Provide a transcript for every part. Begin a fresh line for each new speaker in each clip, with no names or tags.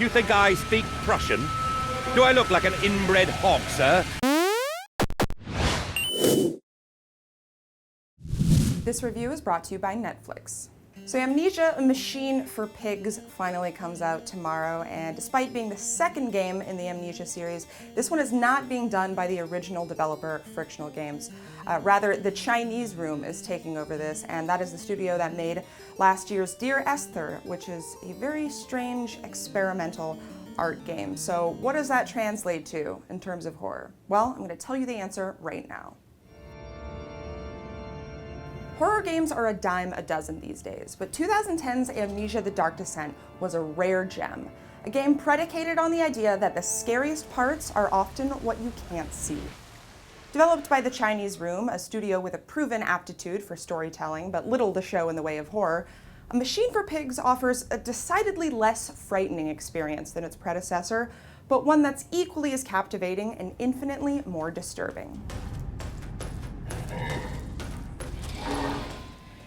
You think I speak Prussian? Do I look like an inbred hog, sir?
This review is brought to you by Netflix. So Amnesia, A Machine for Pigs finally comes out tomorrow, and despite being the second game in the Amnesia series, this one is not being done by the original developer, Frictional Games. Rather, the Chinese Room is taking over this, and that is the studio that made last year's Dear Esther, which is a very strange experimental art game. So what does that translate to in terms of horror? Well, I'm going to tell you the answer right now. Horror games are a dime a dozen these days, but 2010's Amnesia: The Dark Descent was a rare gem. A game predicated on the idea that the scariest parts are often what you can't see. Developed by the Chinese Room, a studio with a proven aptitude for storytelling, but little to show in the way of horror, A Machine for Pigs offers a decidedly less frightening experience than its predecessor, but one that's equally as captivating and infinitely more disturbing.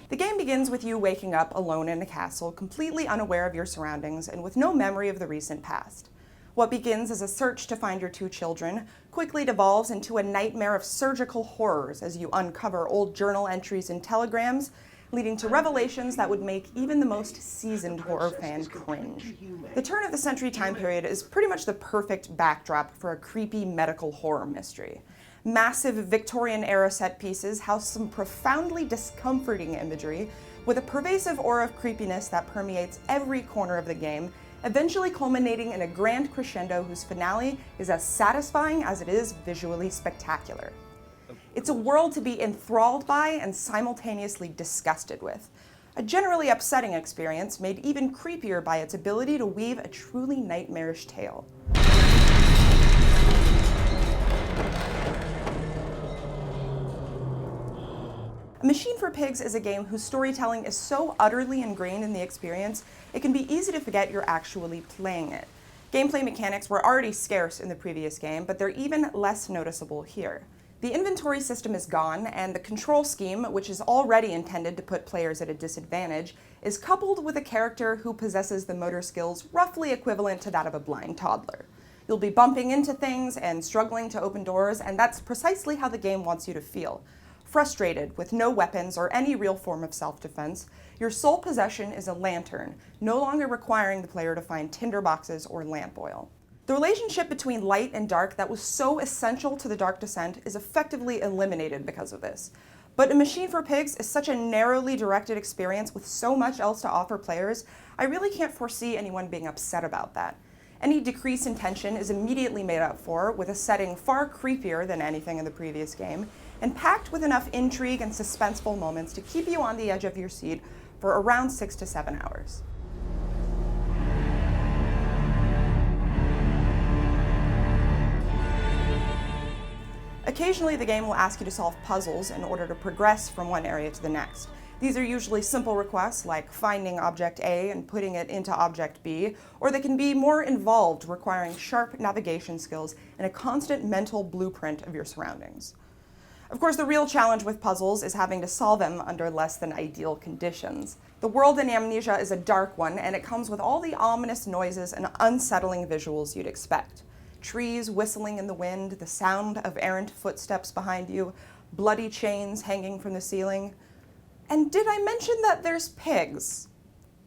The game begins with you waking up alone in a castle, completely unaware of your surroundings and with no memory of the recent past. What begins as a search to find your two children quickly devolves into a nightmare of surgical horrors as you uncover old journal entries and telegrams, leading to revelations that would make even the most seasoned horror fan cringe. The turn of the century time period is pretty much the perfect backdrop for a creepy medical horror mystery. Massive Victorian-era set pieces house some profoundly discomforting imagery with a pervasive aura of creepiness that permeates every corner of the game, eventually culminating in a grand crescendo whose finale is as satisfying as it is visually spectacular. It's a world to be enthralled by and simultaneously disgusted with. A generally upsetting experience made even creepier by its ability to weave a truly nightmarish tale. A Machine for Pigs is a game whose storytelling is so utterly ingrained in the experience, it can be easy to forget you're actually playing it. Gameplay mechanics were already scarce in the previous game, but they're even less noticeable here. The inventory system is gone, and the control scheme, which is already intended to put players at a disadvantage, is coupled with a character who possesses the motor skills roughly equivalent to that of a blind toddler. You'll be bumping into things and struggling to open doors, and that's precisely how the game wants you to feel. Frustrated, with no weapons or any real form of self-defense, your sole possession is a lantern, no longer requiring the player to find tinder boxes or lamp oil. The relationship between light and dark that was so essential to The Dark Descent is effectively eliminated because of this. But A Machine for Pigs is such a narrowly directed experience with so much else to offer players, I really can't foresee anyone being upset about that. Any decrease in tension is immediately made up for with a setting far creepier than anything in the previous game, and packed with enough intrigue and suspenseful moments to keep you on the edge of your seat for around 6 to 7 hours. Occasionally, the game will ask you to solve puzzles in order to progress from one area to the next. These are usually simple requests like finding object A and putting it into object B, or they can be more involved, requiring sharp navigation skills and a constant mental blueprint of your surroundings. Of course, the real challenge with puzzles is having to solve them under less than ideal conditions. The world in Amnesia is a dark one, and it comes with all the ominous noises and unsettling visuals you'd expect. Trees whistling in the wind, the sound of errant footsteps behind you, bloody chains hanging from the ceiling. And did I mention that there's pigs?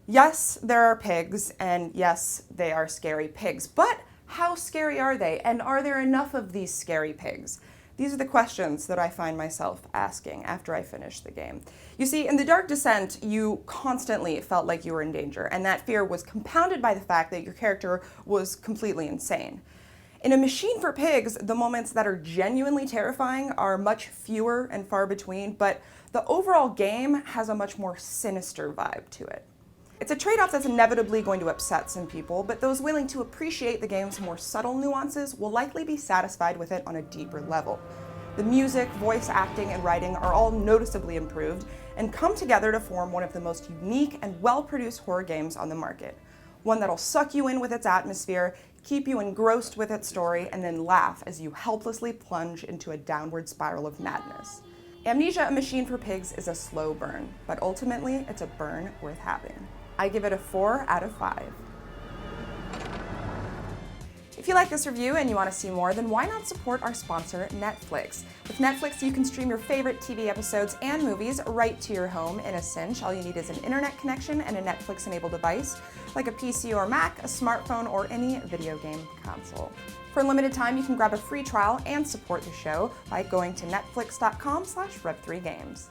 Yes, there are pigs, and yes, they are scary pigs. But how scary are they, and are there enough of these scary pigs? These are the questions that I find myself asking after I finish the game. You see, in The Dark Descent, you constantly felt like you were in danger, and that fear was compounded by the fact that your character was completely insane. In A Machine for Pigs, the moments that are genuinely terrifying are much fewer and far between, but the overall game has a much more sinister vibe to it. It's a trade-off that's inevitably going to upset some people, but those willing to appreciate the game's more subtle nuances will likely be satisfied with it on a deeper level. The music, voice acting, and writing are all noticeably improved and come together to form one of the most unique and well-produced horror games on the market. One that'll suck you in with its atmosphere, keep you engrossed with its story, and then laugh as you helplessly plunge into a downward spiral of madness. Amnesia: A Machine for Pigs is a slow burn, but ultimately it's a burn worth having. I give it a 4 out of 5. If you like this review and you want to see more, then why not support our sponsor, Netflix? With Netflix, you can stream your favorite TV episodes and movies right to your home in a cinch. All you need is an internet connection and a Netflix-enabled device, like a PC or Mac, a smartphone, or any video game console. For a limited time, you can grab a free trial and support the show by going to netflix.com/rev3games.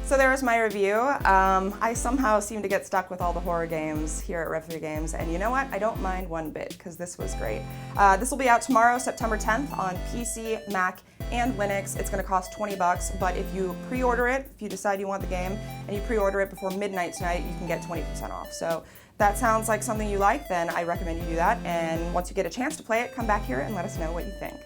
So there's my review. I somehow seem to get stuck with all the horror games here at Rev3 Games, and you know what? I don't mind one bit, because this was great. This will be out tomorrow, September 10th, on PC, Mac, and Linux. It's going to cost $20, but if you pre-order it, if you decide you want the game, and you pre-order it before midnight tonight, you can get 20% off. So that sounds like something you like, then I recommend you do that, and once you get a chance to play it, come back here and let us know what you think.